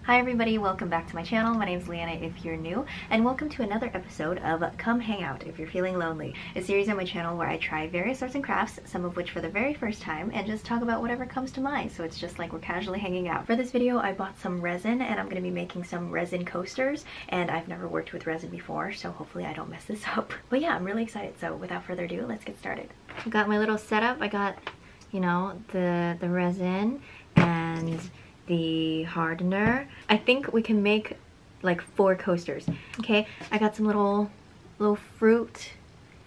Hi everybody, welcome back to my channel. My name's Leanna if you're new, and welcome to another episode of Come Hang Out If You're Feeling Lonely, a series on my channel where I try various arts and crafts, some of which for the very first time, and just talk about whatever comes to mind, so it's just like we're casually hanging out. For this video, I bought some resin, and I'm going to be making some resin coasters, and I've never worked with resin before, so hopefully I don't mess this up. But yeah, I'm really excited, so without further ado, let's get started. I got my little setup. I got, you know, the resin and the hardener. I think we can make like 4 coasters. Okay, I got some little fruit,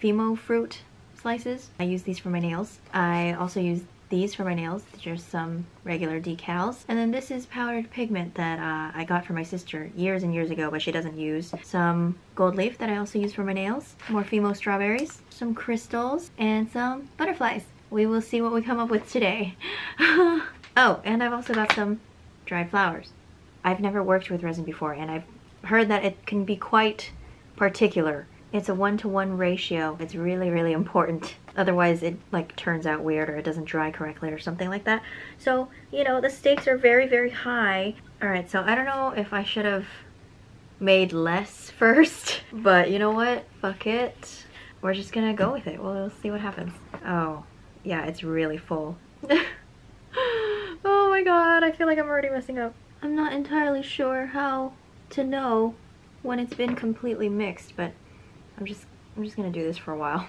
Fimo fruit slices. I use these for my nails. I also use these for my nails. Just some regular decals. And then this is powdered pigment that I got from my sister years and years ago, but she doesn't use. Some gold leaf that I also use for my nails. More Fimo strawberries, some crystals, and some butterflies. We will see what we come up with today. Oh, and I've also got some dried flowers. I've never worked with resin before, and I've heard that it can be quite particular. It's a 1-to-1 ratio. It's really, really important. Otherwise it like turns out weird, or it doesn't dry correctly or something like that. So, you know, the stakes are very, very high. Alright, so I don't know if I should have made less first, but you know what? Fuck it. We're just gonna go with it. We'll see what happens. Oh, yeah, it's really full. Oh my god, I feel like I'm already messing up. I'm not entirely sure how to know when it's been completely mixed, but I'm just gonna do this for a while.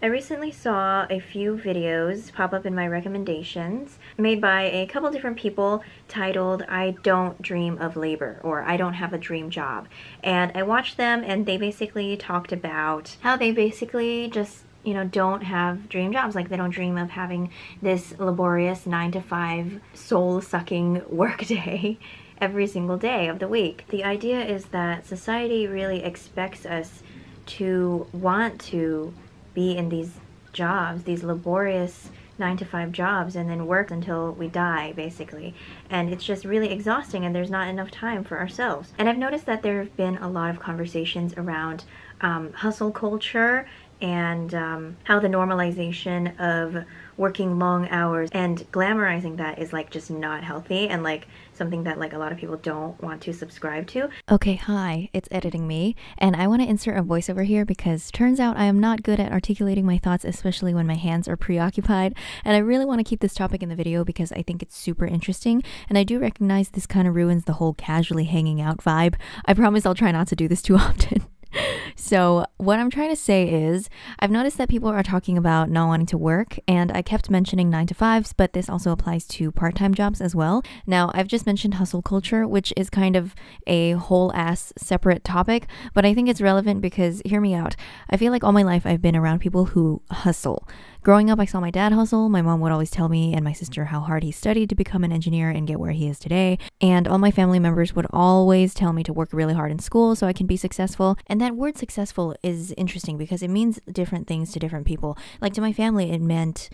I recently saw a few videos pop up in my recommendations made by a couple different people titled "I Don't Dream of Labor" or "I Don't Have a Dream Job." And I watched them, and they basically talked about how they basically just, you know, don't have dream jobs. Like, they don't dream of having this laborious 9-to-5 soul-sucking work day every single day of the week. The idea is that society really expects us to want to be in these jobs, these laborious 9-to-5 jobs, and then work until we die, basically. And it's just really exhausting, and there's not enough time for ourselves. And I've noticed that there have been a lot of conversations around hustle culture and how the normalization of working long hours and glamorizing that is like just not healthy, and like something that like a lot of people don't want to subscribe to. Okay, hi, it's editing me, and I want to insert a voiceover here because turns out I am not good at articulating my thoughts, especially when my hands are preoccupied, and I really want to keep this topic in the video because I think it's super interesting, and I do recognize this kind of ruins the whole casually hanging out vibe. I promise I'll try not to do this too often. So what I'm trying to say is, I've noticed that people are talking about not wanting to work, and I kept mentioning 9-to-5s, but this also applies to part-time jobs as well. Now, I've just mentioned hustle culture, which is kind of a whole ass separate topic, but I think it's relevant because, hear me out, I feel like all my life I've been around people who hustle. Growing up, I saw my dad hustle. My mom would always tell me and my sister how hard he studied to become an engineer and get where he is today. And all my family members would always tell me to work really hard in school so I can be successful. And that word successful is interesting because it means different things to different people. Like, to my family, it meant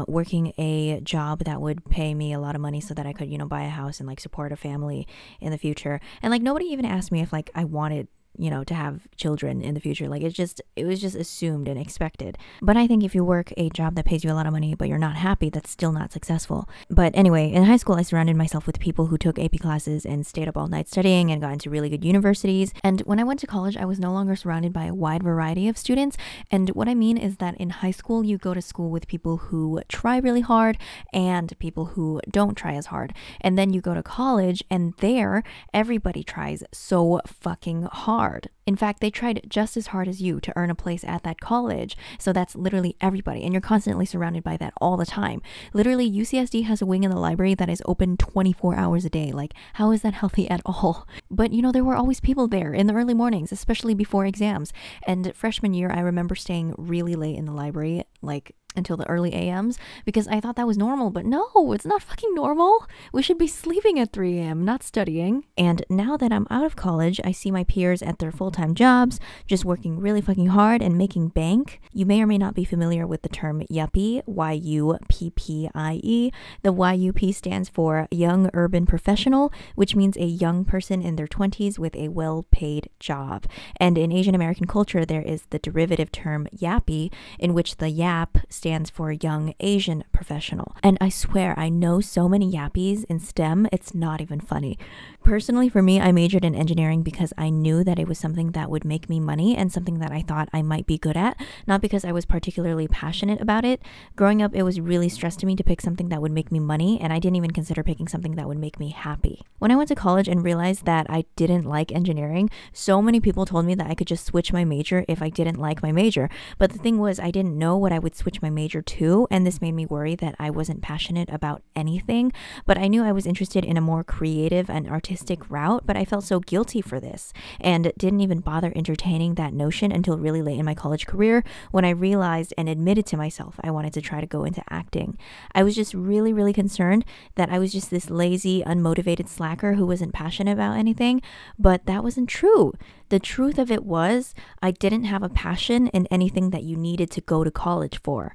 working a job that would pay me a lot of money so that I could, you know, buy a house and like support a family in the future. And like, nobody even asked me if like I wanted, you know, to have children in the future. Like, it was just assumed and expected. But I think if you work a job that pays you a lot of money but you're not happy, that's still not successful. But anyway, in high school I surrounded myself with people who took AP classes and stayed up all night studying and got into really good universities. And when I went to college, I was no longer surrounded by a wide variety of students. And what I mean is that in high school you go to school with people who try really hard and people who don't try as hard. And then you go to college, and there everybody tries so fucking hard. In fact, they tried just as hard as you to earn a place at that college. So that's literally everybody, and you're constantly surrounded by that all the time. Literally, UCSD has a wing in the library that is open 24 hours a day. Like, how is that healthy at all? But you know, there were always people there in the early mornings, especially before exams. And freshman year, I remember staying really late in the library, like until the early AMs, because I thought that was normal, but no, it's not fucking normal. We should be sleeping at 3 AM, not studying. And now that I'm out of college, I see my peers at their full-time jobs, just working really fucking hard and making bank. You may or may not be familiar with the term yuppie, Y-U-P-P-I-E. The YUP stands for Young Urban Professional, which means a young person in their 20s with a well-paid job. And in Asian American culture, there is the derivative term yappy, in which the yap stands for Young Asian Professional. And I swear, I know so many yappies in STEM, it's not even funny. Personally, for me, I majored in engineering because I knew that it was something that would make me money and something that I thought I might be good at, not because I was particularly passionate about it. Growing up, it was really stressed to me to pick something that would make me money, and I didn't even consider picking something that would make me happy. When I went to college and realized that I didn't like engineering, so many people told me that I could just switch my major if I didn't like my major. But the thing was, I didn't know what I would switch my major to, and this made me worry that I wasn't passionate about anything. But I knew I was interested in a more creative and artistic route, but I felt so guilty for this and didn't even bother entertaining that notion until really late in my college career when I realized and admitted to myself I wanted to try to go into acting. I was just really, really concerned that I was just this lazy, unmotivated slacker who wasn't passionate about anything, but that wasn't true. The truth of it was I didn't have a passion in anything that you needed to go to college for.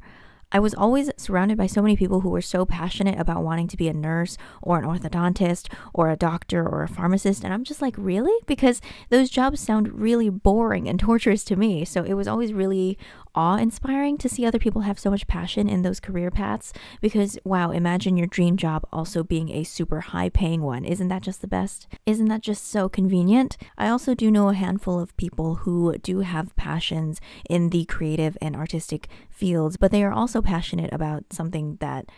I was always surrounded by so many people who were so passionate about wanting to be a nurse or an orthodontist or a doctor or a pharmacist. And I'm just like, really? Because those jobs sound really boring and torturous to me. So it was always really awe-inspiring to see other people have so much passion in those career paths because, wow, imagine your dream job also being a super high-paying one. Isn't that just the best? Isn't that just so convenient? I also do know a handful of people who do have passions in the creative and artistic fields, but they are also passionate about something that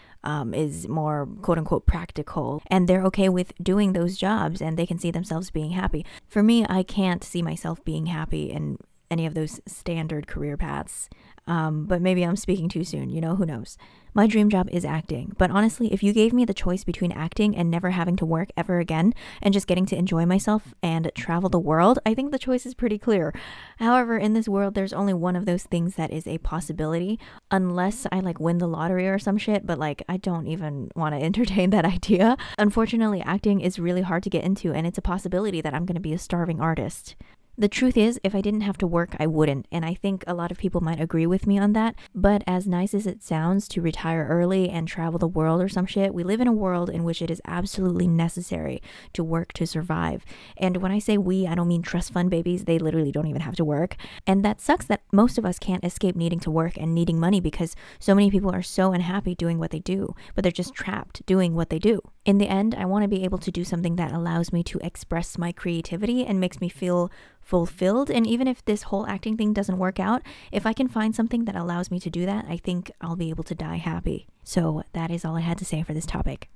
is more quote-unquote practical, and they're okay with doing those jobs and they can see themselves being happy. For me, I can't see myself being happy in any of those standard career paths. But maybe I'm speaking too soon, who knows. My dream job is acting, but honestly, if you gave me the choice between acting and never having to work ever again and just getting to enjoy myself and travel the world, I think the choice is pretty clear. However, in this world, there's only one of those things that is a possibility, unless I win the lottery or some shit, but I don't even want to entertain that idea. Unfortunately, acting is really hard to get into, and it's a possibility that I'm going to be a starving artist. The truth is, if I didn't have to work, I wouldn't, and I think a lot of people might agree with me on that, but as nice as it sounds to retire early and travel the world or some shit, we live in a world in which it is absolutely necessary to work to survive. And when I say we, I don't mean trust fund babies, they literally don't even have to work, and that sucks that most of us can't escape needing to work and needing money because so many people are so unhappy doing what they do, but they're just trapped doing what they do. In the end, I want to be able to do something that allows me to express my creativity and makes me feel fulfilled. And even if this whole acting thing doesn't work out, if I can find something that allows me to do that, I think I'll be able to die happy. So that is all I had to say for this topic.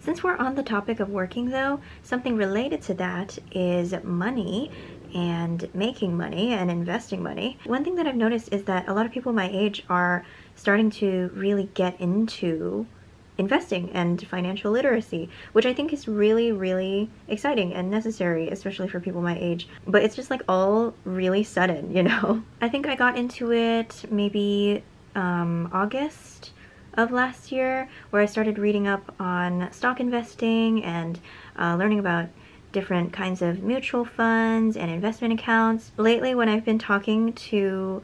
Since we're on the topic of working though, something related to that is money and making money and investing money. One thing that I've noticed is that a lot of people my age are starting to really get into investing and financial literacy, which I think is really, really exciting and necessary, especially for people my age. But it's just all really sudden, I think I got into it maybe August of last year, where I started reading up on stock investing and learning about different kinds of mutual funds and investment accounts. Lately, when I've been talking to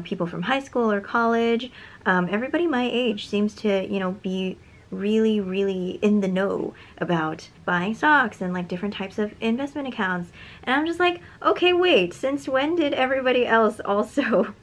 people from high school or college, everybody my age seems to be really, really in the know about buying stocks and different types of investment accounts. And I'm just okay, wait, since when did everybody else also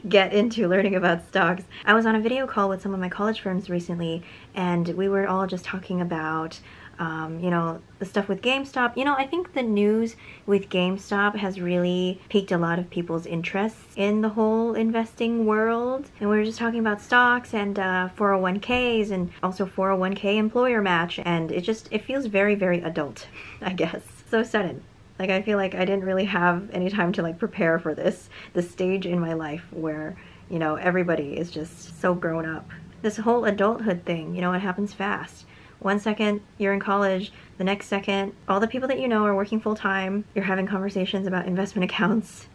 get into learning about stocks? I was on a video call with some of my college friends recently, and we were all just talking about the stuff with GameStop. I think the news with GameStop has really piqued a lot of people's interests in the whole investing world. And we were just talking about stocks and 401ks and also 401k employer match. And it feels very, very adult, I guess. So sudden. I feel I didn't really have any time to prepare for this stage in my life where, everybody is just so grown up. This whole adulthood thing, it happens fast. One second you're in college, the next second all the people that you know are working full-time, you're having conversations about investment accounts.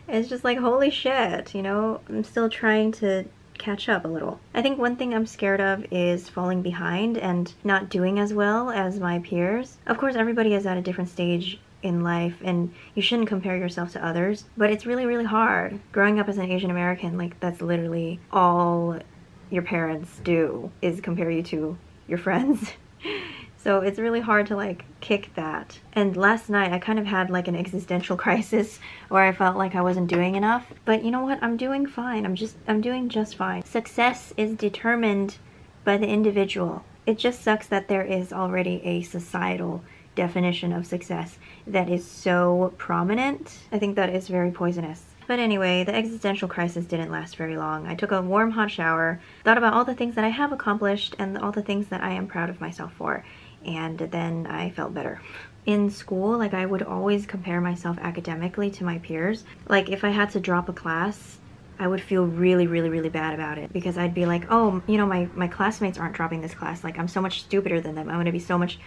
It's just holy shit, I'm still trying to catch up a little. I think one thing I'm scared of is falling behind and not doing as well as my peers. Of course, everybody is at a different stage in life and you shouldn't compare yourself to others, but it's really, really hard. Growing up as an Asian American, that's literally all your parents do is compare you to your friends. So it's really hard to kick that. And last night I kind of had an existential crisis where I felt I wasn't doing enough. But you know what? I'm doing fine. I'm doing just fine. Success is determined by the individual. It just sucks that there is already a societal definition of success that is so prominent, I think that is very poisonous. But anyway, the existential crisis didn't last very long. I took a warm hot shower, thought about all the things that I have accomplished and all the things that I am proud of myself for, and then I felt better. In school, like, I would always compare myself academically to my peers. Like, if I had to drop a class, I would feel really, really, really bad about it, because I'd be like, oh, you know, my classmates aren't dropping this class. Like, I'm so much stupider than them. I'm gonna be so much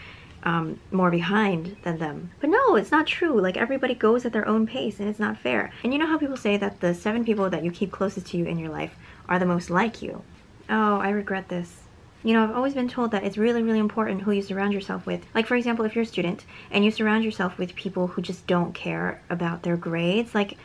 more behind than them. But no, it's not true. Like, everybody goes at their own pace, and it's not fair. And you know how people say that the 7 people that you keep closest to you in your life are the most like you? Oh, I regret this. You know, I've always been told that it's really, really important who you surround yourself with. Like, for example, if you're a student and you surround yourself with people who just don't care about their grades, like,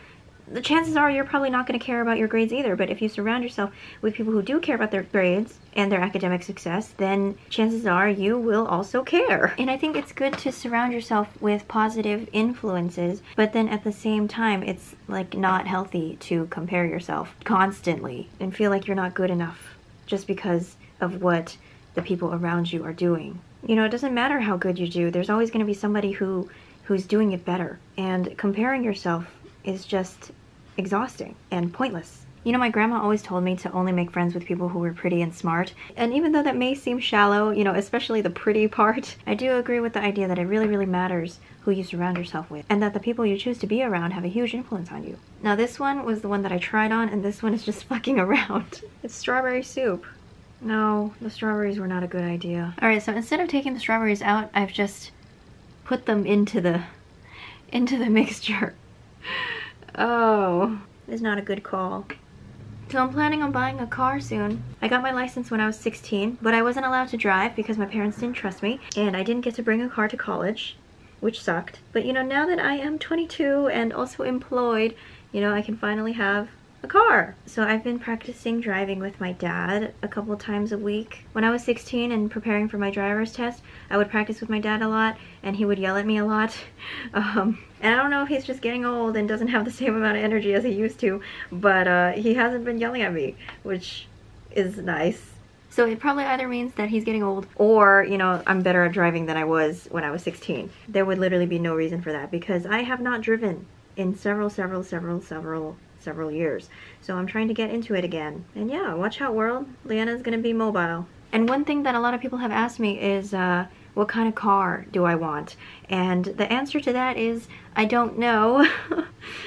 the chances are you're probably not going to care about your grades either. But if you surround yourself with people who do care about their grades and their academic success, then chances are you will also care. And I think it's good to surround yourself with positive influences, but then at the same time, it's like not healthy to compare yourself constantly and feel like you're not good enough just because of what the people around you are doing. You know, it doesn't matter how good you do. There's always going to be somebody who's doing it better. And comparing yourself is just exhausting and pointless. You know, my grandma always told me to only make friends with people who were pretty and smart. And even though that may seem shallow, you know, especially the pretty part, I do agree with the idea that it really, really matters who you surround yourself with, and that the people you choose to be around have a huge influence on you. Now, this one was the one that I tried on, and this one is just fucking around. It's strawberry soup. No, the strawberries were not a good idea. Alright, so instead of taking the strawberries out, I've just put them into the mixture. Oh, it's not a good call. So I'm planning on buying a car soon. I got my license when I was 16, but I wasn't allowed to drive because my parents didn't trust me, and I didn't get to bring a car to college, which sucked. But you know, now that I am 22 and also employed, you know, I can finally have a car. So I've been practicing driving with my dad a couple times a week. When I was 16 and preparing for my driver's test, I would practice with my dad a lot, and he would yell at me a lot. And I don't know if he's just getting old and doesn't have the same amount of energy as he used to, but he hasn't been yelling at me, which is nice. So it probably either means that he's getting old, or, you know, I'm better at driving than I was when I was 16. There would literally be no reason for that, because I have not driven in several years. So I'm trying to get into it again. And yeah, watch out, world. Leanna's gonna be mobile. And one thing that a lot of people have asked me is, what kind of car do I want? And the answer to that is, I don't know.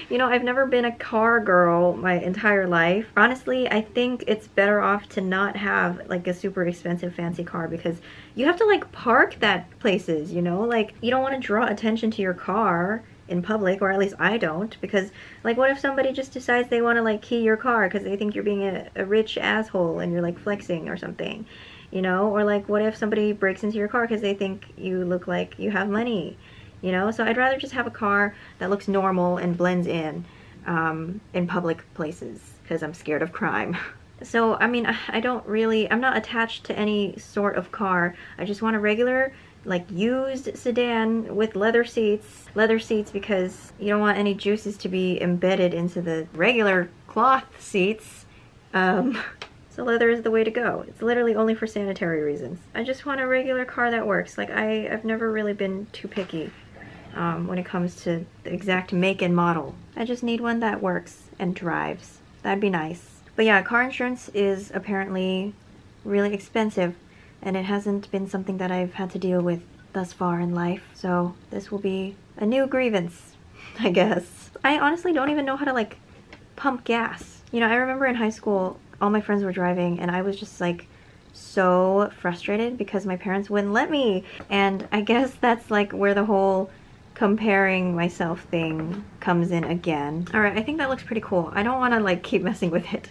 You know, I've never been a car girl my entire life. Honestly, I think it's better off to not have like a super expensive fancy car, because you have to like park that places, you know? Like, you don't want to draw attention to your car in public, or at least I don't, because like, what if somebody just decides they want to like key your car because they think you're being a rich asshole and you're like flexing or something, you know? Or like, what if somebody breaks into your car because they think you look like you have money, you know? So I'd rather just have a car that looks normal and blends in public places, because I'm scared of crime. So I mean, I'm not attached to any sort of car. I just want a regular, like, used sedan with leather seats because you don't want any juices to be embedded into the regular cloth seats. So leather is the way to go. It's literally only for sanitary reasons. I just want a regular car that works. Like, I've never really been too picky when it comes to the exact make and model. I just need one that works and drives. That'd be nice. But yeah, car insurance is apparently really expensive, and it hasn't been something that I've had to deal with thus far in life. So this will be a new grievance, I guess. I honestly don't even know how to like pump gas. You know, I remember in high school, all my friends were driving and I was just like so frustrated because my parents wouldn't let me. And I guess that's like where the whole comparing myself thing comes in again. All right, I think that looks pretty cool. I don't want to like keep messing with it.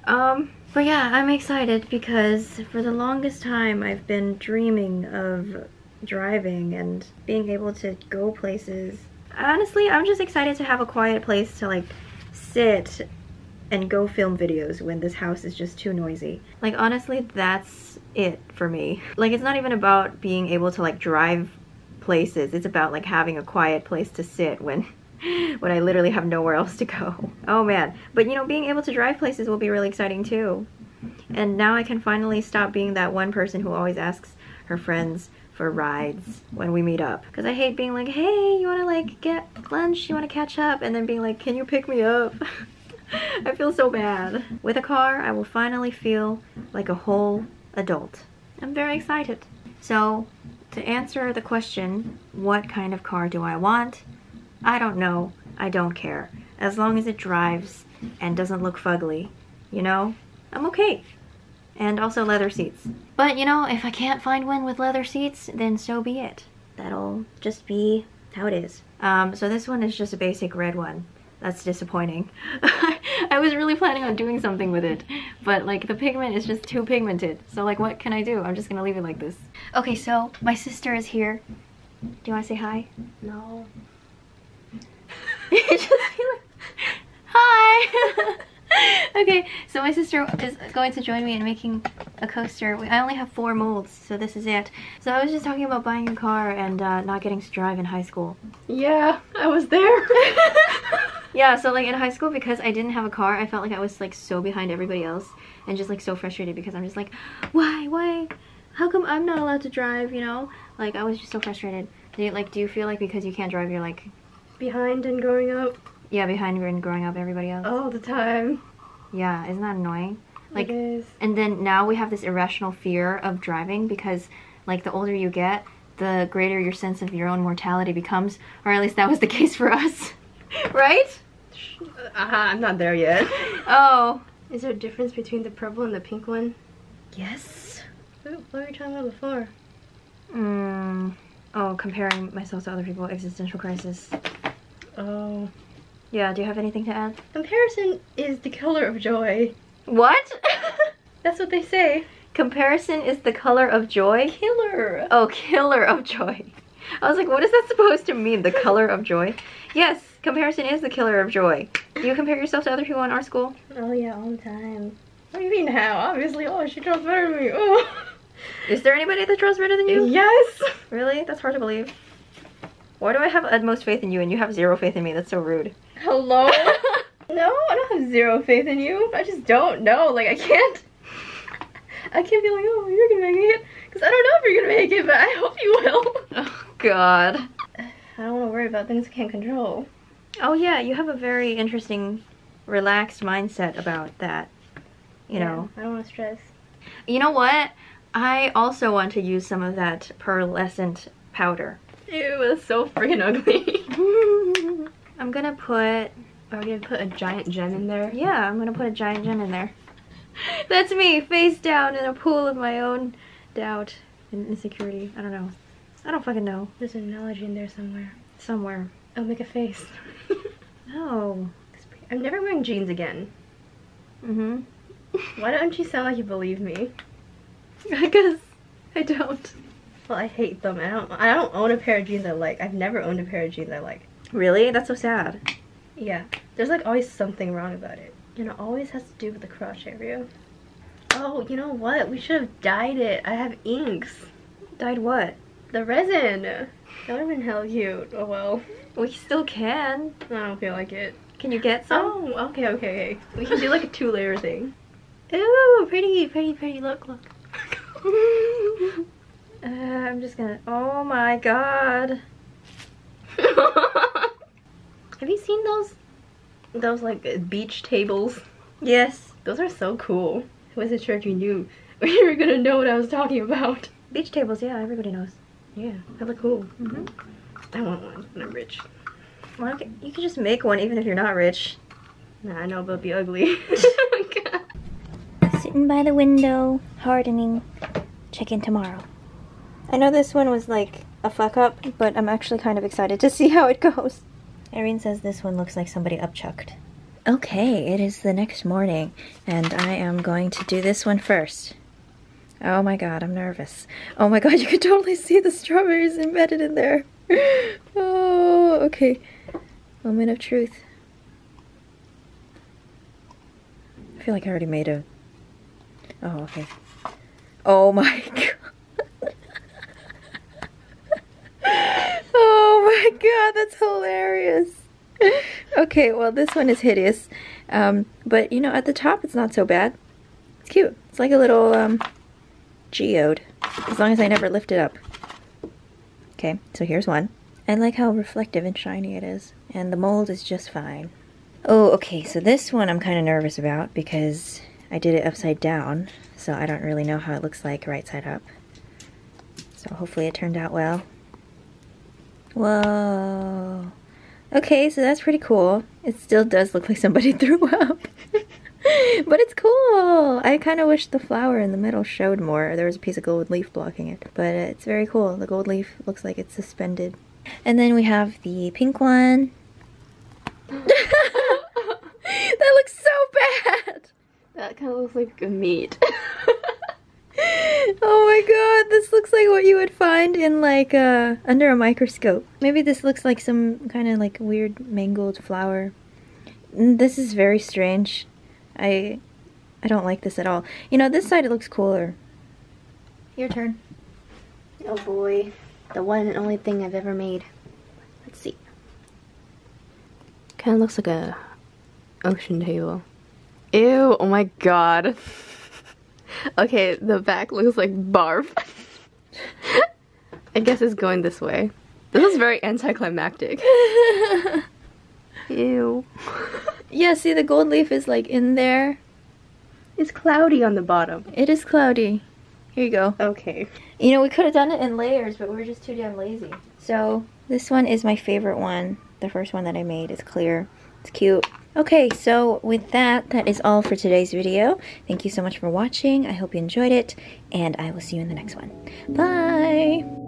But yeah, I'm excited because for the longest time I've been dreaming of driving and being able to go places. Honestly, I'm just excited to have a quiet place to like sit and go film videos when this house is just too noisy. Like, honestly, that's it for me. Like, it's not even about being able to like drive places. It's about like having a quiet place to sit when I literally have nowhere else to go. Oh man. But you know, being able to drive places will be really exciting too. And now I can finally stop being that one person who always asks her friends for rides when we meet up. Because I hate being like, hey, you want to like get lunch? You want to catch up? And then being like, can you pick me up? I feel so bad. With a car, I will finally feel like a whole adult. I'm very excited. So, to answer the question, what kind of car do I want? I don't know. I don't care. As long as it drives and doesn't look fugly, you know, I'm okay. And also leather seats. But you know, if I can't find one with leather seats, then so be it. That'll just be how it is. So this one is just a basic red one. That's disappointing. I was really planning on doing something with it, but like the pigment is just too pigmented. So like what can I do? I'm just gonna leave it like this. Okay, so my sister is here. Do you wanna say hi? No. Just be like, hi! Okay, so my sister is going to join me in making a coaster. I only have 4 molds, so this is it. So I was just talking about buying a car and not getting to drive in high school. Yeah, I was there. Yeah, so like in high school, because I didn't have a car, I felt like I was like so behind everybody else and just like so frustrated because I'm just like, why? How come I'm not allowed to drive, you know? Like I was just so frustrated. Do you feel like because you can't drive, you're like... Behind and growing up? Yeah, behind and growing up everybody else. All the time. Yeah, isn't that annoying? Like, it is. And then now we have this irrational fear of driving because like the older you get, the greater your sense of your own mortality becomes, or at least that was the case for us. Right? I'm not there yet. Oh. Is there a difference between the purple and the pink one? Yes. What were you talking about before? Oh, comparing myself to other people, existential crisis. Oh. Yeah, do you have anything to add? Comparison is the color of joy. What? That's what they say. Comparison is the color of joy? Killer. Oh, killer of joy. I was like, what is that supposed to mean? The color of joy? Yes, comparison is the killer of joy. Do you compare yourself to other people in our school? Oh yeah, all the time. What do you mean how? Obviously, oh, she draws better than me. Oh. Is there anybody that draws better than you? Yes. Really? That's hard to believe. Why do I have utmost faith in you and you have 0 faith in me? That's so rude. Hello? No, I don't have 0 faith in you. I just don't know. Like, I can't be like, oh, you're gonna make it. Because I don't know if you're gonna make it, but I hope you will. Oh, God. I don't want to worry about things I can't control. Oh, yeah, you have a very interesting, relaxed mindset about that. You know. I don't want to stress. You know what? I also want to use some of that pearlescent powder. Ew, that's so freaking ugly. I'm gonna put... Are we gonna put a giant gem in there? Yeah, I'm gonna put a giant gem in there. That's me, face down in a pool of my own doubt and insecurity. I don't know. I don't fucking know. There's an analogy in there somewhere. Somewhere. I'll make a face. No. I'm never wearing jeans again. Mm-hmm. Why don't you sound like you believe me? Because I don't. Well, I hate them. I don't own a pair of jeans I like. I've never owned a pair of jeans I like. Really? That's so sad. Yeah. There's like always something wrong about it. And it always has to do with the crotch area. Oh, you know what? We should have dyed it. I have inks. Dyed what? The resin. That would have been hella cute. Oh well. We still can. I don't feel like it. Can you get some? Oh, okay. We can do like a 2-layer thing. Ooh, pretty. Look. I'm just gonna... Oh my god. Have you seen those like beach tables? Yes. Those are so cool. I wasn't sure if you knew or you were gonna know what I was talking about. Beach tables, yeah, everybody knows. Yeah, they look cool. Mm-hmm. I want one when I'm rich. Well, okay. You can just make one even if you're not rich. Nah, I know, but it'll be ugly. Sitting by the window, hardening. Check in tomorrow. I know this one was like a fuck up, but I'm actually kind of excited to see how it goes. Irene says this one looks like somebody upchucked. Okay, it is the next morning, and I am going to do this one first. Oh my god, I'm nervous. Oh my god, you can totally see the strawberries embedded in there. Oh, okay. Moment of truth. I feel like I already made a... Oh, okay. Oh my god. Oh my god, that's hilarious. Okay, well this one is hideous. But you know, at the top it's not so bad. It's cute. It's like a little geode. As long as I never lift it up. Okay, so here's one. I like how reflective and shiny it is. And the mold is just fine. Oh, okay, so this one I'm kind of nervous about because I did it upside down. So I don't really know how it looks like right side up. So hopefully it turned out well. Whoa. Okay, so that's pretty cool. It still does look like somebody threw up. But it's cool! I kind of wish the flower in the middle showed more. There was a piece of gold leaf blocking it. But it's very cool. The gold leaf looks like it's suspended. And then we have the pink one. That looks so bad! That kind of looks like a meat. Oh my god, this looks like what you would find in like under a microscope. Maybe this looks like some kind of like weird mangled flower. This is very strange. I don't like this at all. You know, this side it looks cooler. Your turn. Oh boy. The one and only thing I've ever made. Let's see. Kind of looks like a ocean table. Ew, oh my god. Okay, the back looks like barf. I guess it's going this way. This is very anticlimactic. Ew. Yeah, see the gold leaf is like in there. It's cloudy on the bottom. It is cloudy. Here you go. Okay. You know, we could have done it in layers, but we were just too damn lazy. So, this one is my favorite one. The first one that I made is clear. It's cute. Okay, so with that, that is all for today's video. Thank you so much for watching. I hope you enjoyed it, and I will see you in the next one. Bye!